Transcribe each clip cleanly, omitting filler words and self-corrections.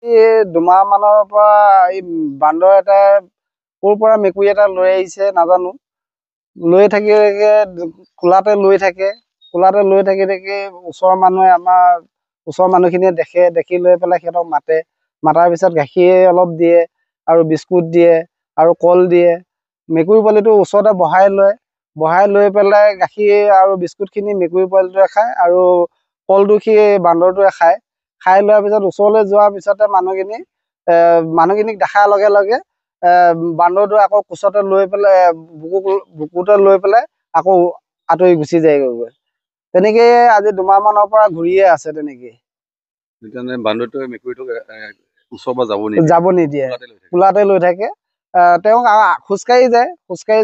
দুমাহ মানৰ পৰা এই বান্দৰ এটা ক'ৰ পৰা মেকুৰী এটা লৈ আহিছে নাজানো। লৈ থাকি কোলাতে লৈ থাকে ওচৰৰ মানুহে আমাৰ ওচৰৰ মানুহখিনিয়ে দেখি লৈ পেলাই সিহঁতক মাতাৰ পিছত গাখীৰ অলপ দিয়ে আৰু বিস্কুট দিয়ে আৰু কল দিয়ে। মেকুৰী পোৱালিটো ওচৰতে বহাই লৈ পেলাই গাখীৰ আৰু বিস্কুটখিনি মেকুৰী পোৱালিটোৱে খায় আৰু কলটো সি বান্দৰটোৱে খাই লোৱাৰ পিছত ওচৰলৈ যোৱাৰ পিছতে মানুহখিনিক দেখাৰ লগে লগে বান্দৰটো আকৌ কোচতে লৈ পেলাই বুকুতে লৈ পেলাই আকৌ আঁতৰি গুচি যায়গৈ। তেনেকেই আজি দুমাহ মানৰ পৰা ঘূৰিয়ে আছে তেনেকেই। বান্দৰটোৱে মেকুৰীটোক ওচৰৰ পৰা যাব নিদিয়ে, কোলাতে লৈ থাকে। তেওঁক খোজকাঢ়ি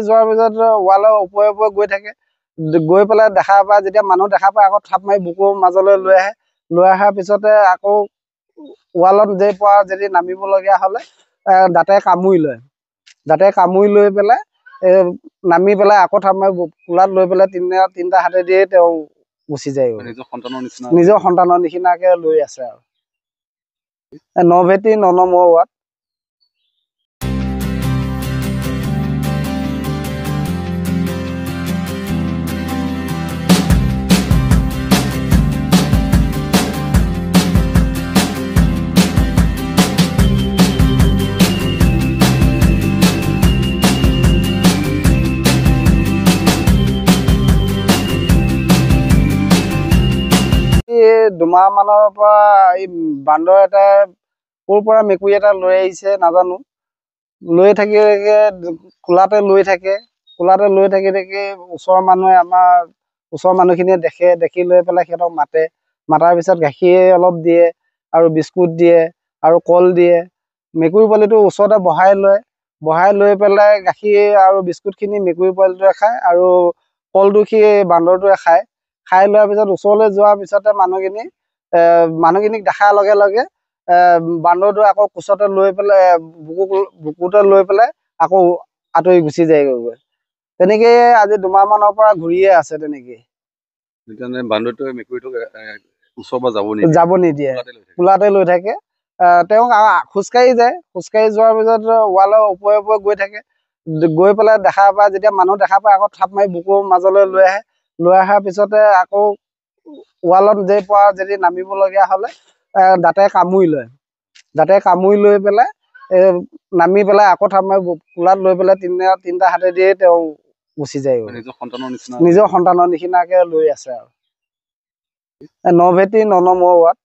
যোৱাৰ পিছত ৱালৰ ওপৰে গৈ পেলাই দেখা পায়, যেতিয়া মানুহ দেখা পায় আকৌ থাপ মাৰি বুকুৰ মাজলৈ লৈ অহাৰ পিছতে আকৌ ৱালত যদি নামিবলগীয়া হ'লে দাঁতে কামুৰি লৈ পেলাই নামি পেলাই আকৌ থাপ মাৰি কোলাত লৈ পেলাই তিনিটা হাতে দিয়ে তেওঁ গুচি যায়। নিজৰ সন্তানৰ নিচিনাকে লৈ আছে আৰু। নভেটি ৯ নম্বৰ ৱাৰ্ড। দুমাহ মানৰ পৰা এই বান্দৰ এটা ক'ৰ পৰা মেকুৰী এটা লৈ আহিছে নাজানো। লৈ থাকি কোলাতে লৈ থাকে ওচৰৰ মানুহখিনিয়ে দেখি লৈ পেলাই সিহঁতক মাতাৰ পিছত গাখীৰ অলপ দিয়ে আৰু বিস্কুট দিয়ে আৰু কল দিয়ে। মেকুৰী পোৱালিটো ওচৰতে বহাই লৈ পেলাই গাখীৰ আৰু বিস্কুটখিনি মেকুৰী পোৱালিটোৱে খায় আৰু কলটো সি বান্দৰটোৱে খাই লোৱাৰ পিছত ওচৰলৈ যোৱাৰ পিছতে মানুহখিনিক দেখাৰ লগে লগে বান্দৰটো আকৌ কোচতে লৈ পেলাই বুকুতে লৈ পেলাই আকৌ আঁতৰি গুচি যায়গৈ। তেনেকেই আজি দুমাহ মানৰ পৰা ঘূৰিয়ে আছে তেনেকেই। বান্দৰটোৱে মেকুৰীটোক ওচৰৰ পৰা যাব নিদিয়ে, কোলাতে লৈ থাকে। তেওঁক খোজকাঢ়ি যোৱাৰ পিছত ৱালৰ ওপৰে গৈ পেলাই দেখা পায়, যেতিয়া মানুহ দেখা পায় আকৌ থাপ মাৰি বুকুৰ মাজলৈ লৈ অহাৰ পিছতে আকৌ ৱালত যদি নামিবলগীয়া হ'লে দাঁতে কামুৰি লৈ পেলাই নামি পেলাই আকৌ থাপ মাৰি কোলাত লৈ পেলাই তিনিটা হাতে দিয়ে তেওঁ গুচি যায়। নিজৰ সন্তানৰ নিচিনাকে লৈ আছে আৰু। নভেটি ৯ নম্বৰ ৱাৰ্ড।